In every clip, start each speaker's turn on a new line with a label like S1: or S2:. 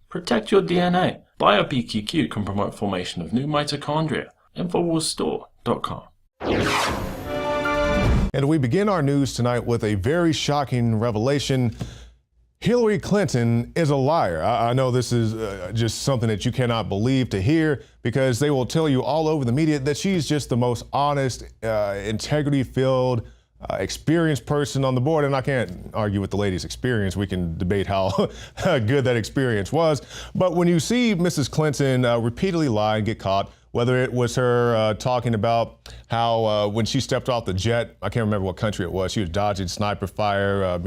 S1: Protect your DNA. BioPQQ can promote formation of new mitochondria. Infowarsstore.com.
S2: And we begin our news tonight with a very shocking revelation. Hillary Clinton is a liar. I know this is just something that you cannot believe to hear, because they will tell you all over the media that she's just the most honest, integrity-filled, experienced person on the board. And I can't argue with the lady's experience. We can debate how good that experience was. But when you see Mrs. Clinton repeatedly lie and get caught, whether it was her talking about how when she stepped off the jet, I can't remember what country it was, she was dodging sniper fire.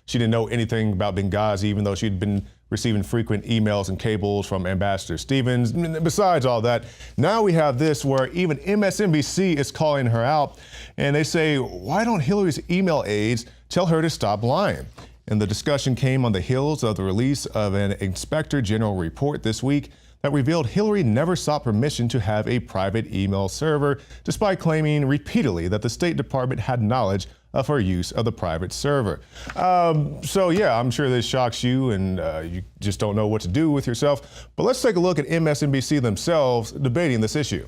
S2: She didn't know anything about Benghazi, even though she'd been receiving frequent emails and cables from Ambassador Stevens. Besides all that, now we have this where even MSNBC is calling her out, and they say, why don't Hillary's email aides tell her to stop lying? And the discussion came on the heels of the release of an Inspector General report this week that revealed Hillary never sought permission to have a private email server, despite claiming repeatedly that the State Department had knowledge of her use of the private server. So yeah, I'm sure this shocks you and you just don't know what to do with yourself. But let's take a look at MSNBC themselves debating this issue.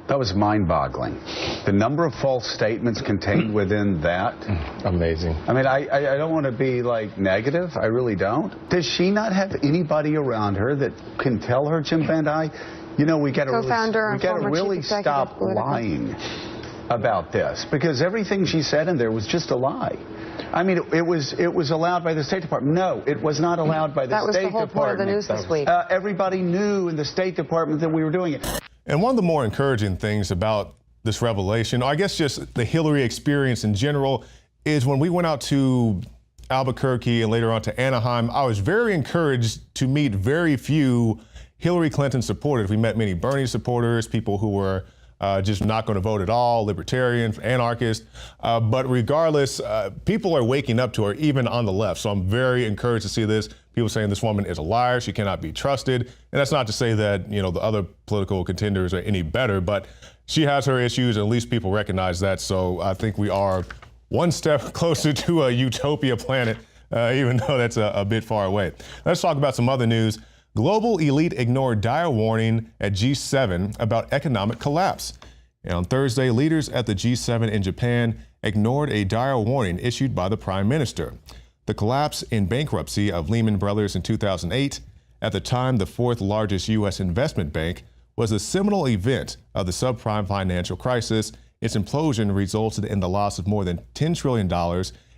S3: That was mind-boggling. The number of false statements contained within that.
S4: Amazing.
S3: I mean, I don't want to be like negative. I really don't. Does she not have anybody around her that can tell her, Jim Van Dyke, you know, we got to really stop lying about this, because everything she said in there was just a lie. I mean, it was allowed by the State Department. No, it was not allowed by the State Department.
S5: That was the whole point of the news this week.
S3: Everybody knew in the State Department that we were doing it.
S2: And one of the more encouraging things about this revelation, or I guess just the Hillary experience in general, is when we went out to Albuquerque and later on to Anaheim, I was very encouraged to meet very few Hillary Clinton supporters. We met many Bernie supporters, people who were just not going to vote at all, libertarians, anarchists. But regardless, people are waking up to her, even on the left. So I'm very encouraged to see this. People saying this woman is a liar, she cannot be trusted. And that's not to say that, you know, the other political contenders are any better, but she has her issues, and at least people recognize that. So I think we are one step closer to a utopia planet, even though that's a bit far away. Let's talk about some other news. Global elite ignored dire warning at G7 about economic collapse. And on Thursday, leaders at the G7 in Japan ignored a dire warning issued by the Prime Minister. The collapse in bankruptcy of Lehman Brothers in 2008, at the time the fourth largest U.S. investment bank, was a seminal event of the subprime financial crisis. Its implosion resulted in the loss of more than $10 trillion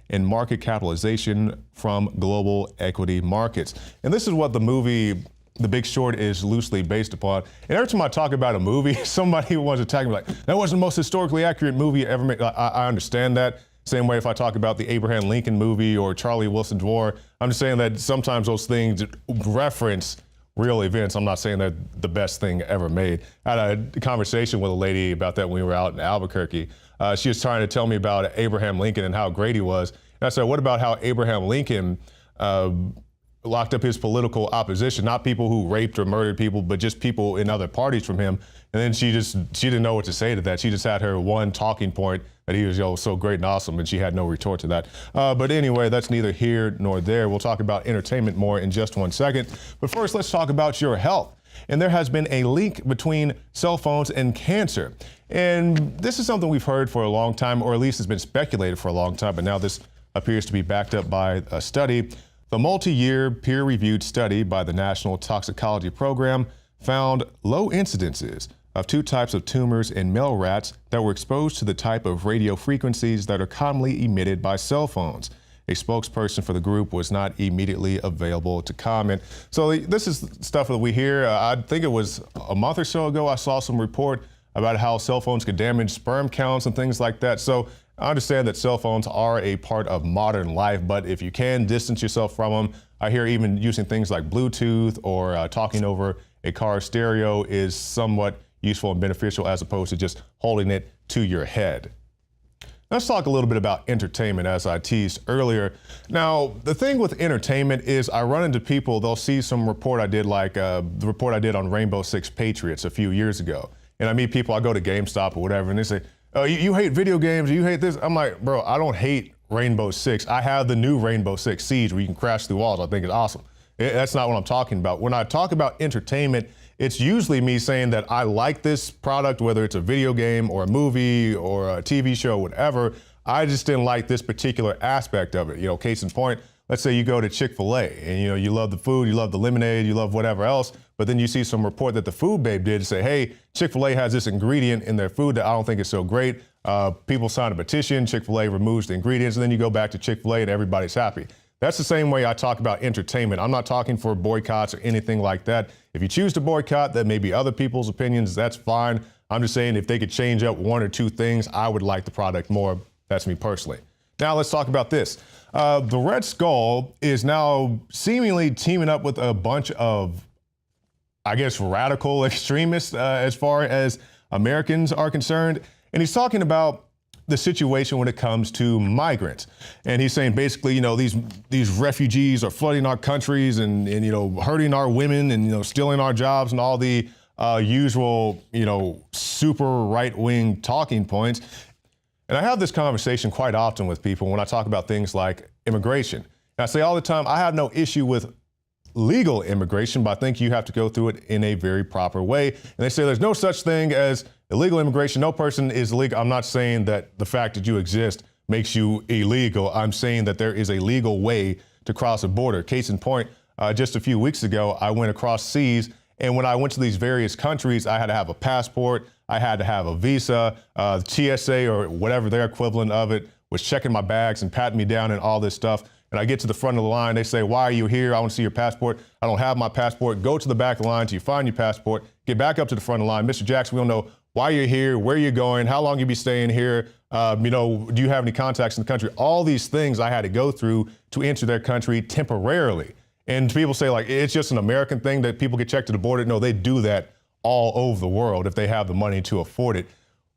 S2: in market capitalization from global equity markets. And this is what the movie The Big Short is loosely based upon. And every time I talk about a movie, somebody wants to attack me like, that wasn't the most historically accurate movie ever made. I understand that. Same way if I talk about the Abraham Lincoln movie or Charlie Wilson's War, I'm just saying that sometimes those things reference real events. I'm not saying they're the best thing ever made. I had a conversation with a lady about that when we were out in Albuquerque. She was trying to tell me about Abraham Lincoln and how great he was. And I said, what about how Abraham Lincoln locked up his political opposition, not people who raped or murdered people, but just people in other parties from him. And then she didn't know what to say to that. She just had her one talking point that he was so great and awesome, and she had no retort to that. But anyway, that's neither here nor there. We'll talk about entertainment more in just 1 second. But first, let's talk about your health. And there has been a link between cell phones and cancer. And this is something we've heard for a long time, or at least has been speculated for a long time, but now this appears to be backed up by a study. The multi-year peer-reviewed study by the National Toxicology Program found low incidences of two types of tumors in male rats that were exposed to the type of radio frequencies that are commonly emitted by cell phones. A spokesperson for the group was not immediately available to comment. So this is stuff that we hear. I think it was a month or so ago, I saw some report about how cell phones could damage sperm counts and things like that. So I understand that cell phones are a part of modern life, but if you can distance yourself from them, I hear even using things like Bluetooth or talking over a car stereo is somewhat useful and beneficial as opposed to just holding it to your head. Let's talk a little bit about entertainment, as I teased earlier. Now, the thing with entertainment is I run into people, they'll see some report I did, like the report I did on Rainbow Six Patriots a few years ago. And I meet people, I go to GameStop or whatever, and they say, oh, you hate video games, you hate this. I'm like, bro, I don't hate Rainbow Six. I have the new Rainbow Six Siege where you can crash through walls. I think it's awesome. That's not what I'm talking about. When I talk about entertainment, it's usually me saying that I like this product, whether it's a video game or a movie or a TV show, whatever. I just didn't like this particular aspect of it. You know, case in point, let's say you go to Chick-fil-A and, you know, you love the food, you love the lemonade, you love whatever else, but then you see some report that the Food Babe did say, hey, Chick-fil-A has this ingredient in their food that I don't think is so great. People sign a petition, Chick-fil-A removes the ingredients, and then you go back to Chick-fil-A and everybody's happy. That's the same way I talk about entertainment. I'm not talking for boycotts or anything like that. If you choose to boycott, that may be other people's opinions, that's fine. I'm just saying if they could change up one or two things, I would like the product more. That's me personally. Now let's talk about this. The Red Skull is now seemingly teaming up with a bunch of, I guess, radical extremists as far as Americans are concerned. And he's talking about the situation when it comes to migrants. And he's saying basically, you know, these refugees are flooding our countries and you know, hurting our women and, you know, stealing our jobs and all the usual, you know, super right-wing talking points. And I have this conversation quite often with people when I talk about things like immigration. And I say all the time, I have no issue with legal immigration, but I think you have to go through it in a very proper way. And they say there's no such thing as illegal immigration. No person is illegal. I'm not saying that the fact that you exist makes you illegal. I'm saying that there is a legal way to cross a border. Case in point, just a few weeks ago, I went across seas, and when I went to these various countries, I had to have a passport, I had to have a visa, TSA or whatever their equivalent of it was checking my bags and patting me down and all this stuff. And I get to the front of the line, they say, why are you here? I want to see your passport. I don't have my passport. Go to the back of the line till you find your passport, get back up to the front of the line. Mr. Jackson, we don't know why you're here, where you're going, how long you be staying here, you know, do you have any contacts in the country? All these things I had to go through to enter their country temporarily. And people say, like, it's just an American thing that people get checked at the border. No, they do that all over the world if they have the money to afford it.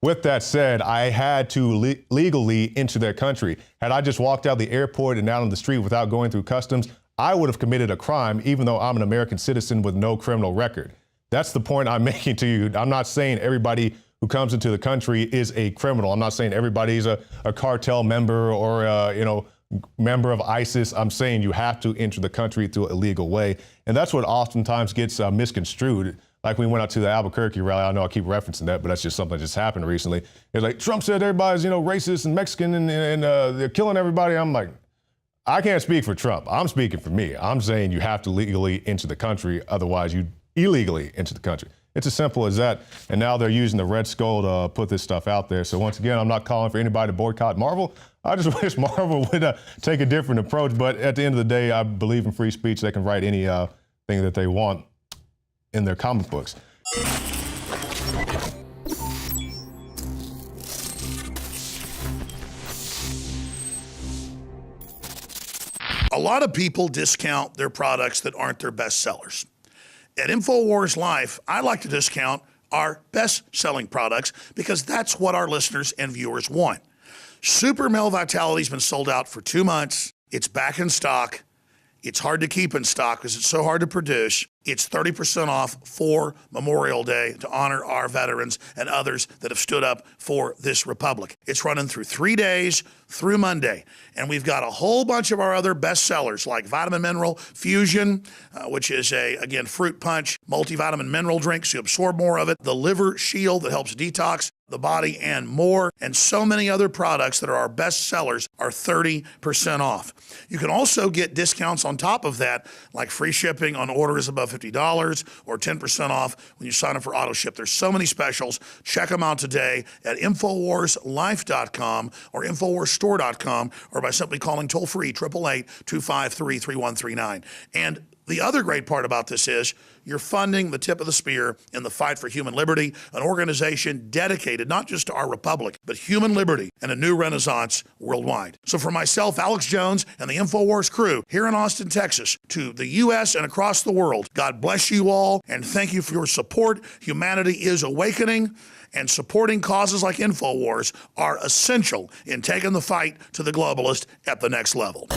S2: With that said, I had to legally enter their country. Had I just walked out the airport and out on the street without going through customs, I would have committed a crime, even though I'm an American citizen with no criminal record. That's the point I'm making to you. I'm not saying everybody who comes into the country is a criminal. I'm not saying everybody's a cartel member or you know, member of ISIS. I'm saying you have to enter the country through a legal way. And that's what oftentimes gets misconstrued. Like we went out to the Albuquerque rally. I know I keep referencing that, but that's just something that just happened recently. It's like Trump said everybody's, you know, racist and Mexican and they're killing everybody. I'm like, I can't speak for Trump. I'm speaking for me. I'm saying you have to legally enter the country. Otherwise, you illegally enter the country. It's as simple as that. And now they're using the Red Skull to put this stuff out there. So once again, I'm not calling for anybody to boycott Marvel. I just wish Marvel would take a different approach. But at the end of the day, I believe in free speech. They can write any thing that they want in their comic books.
S4: A lot of people discount their products that aren't their best sellers. At Infowars Life, I like to discount our best-selling products because that's what our listeners and viewers want. Super Male Vitality's been sold out for 2 months. It's back in stock. It's hard to keep in stock because it's so hard to produce. It's 30% off for Memorial Day to honor our veterans and others that have stood up for this republic. It's running through 3 days through Monday. And we've got a whole bunch of our other best sellers like Vitamin Mineral Fusion, which is again, fruit punch, multivitamin mineral drink, so you absorb more of it. The Liver Shield that helps detox the body and more. And so many other products that are our best sellers are 30% off. You can also get discounts on top of that, like free shipping on orders above $50 or 10% off when you sign up for auto ship. There's so many specials. Check them out today at InfoWarsLife.com or InfoWarsStore.com or by simply calling toll-free 888-253-3139. And the other great part about this is you're funding the tip of the spear in the fight for human liberty, an organization dedicated not just to our republic, but human liberty and a new renaissance worldwide. So for myself, Alex Jones, and the Infowars crew here in Austin, Texas, to the U.S. and across the world, God bless you all, and thank you for your support. Humanity is awakening, and supporting causes like Infowars are essential in taking the fight to the globalist at the next level.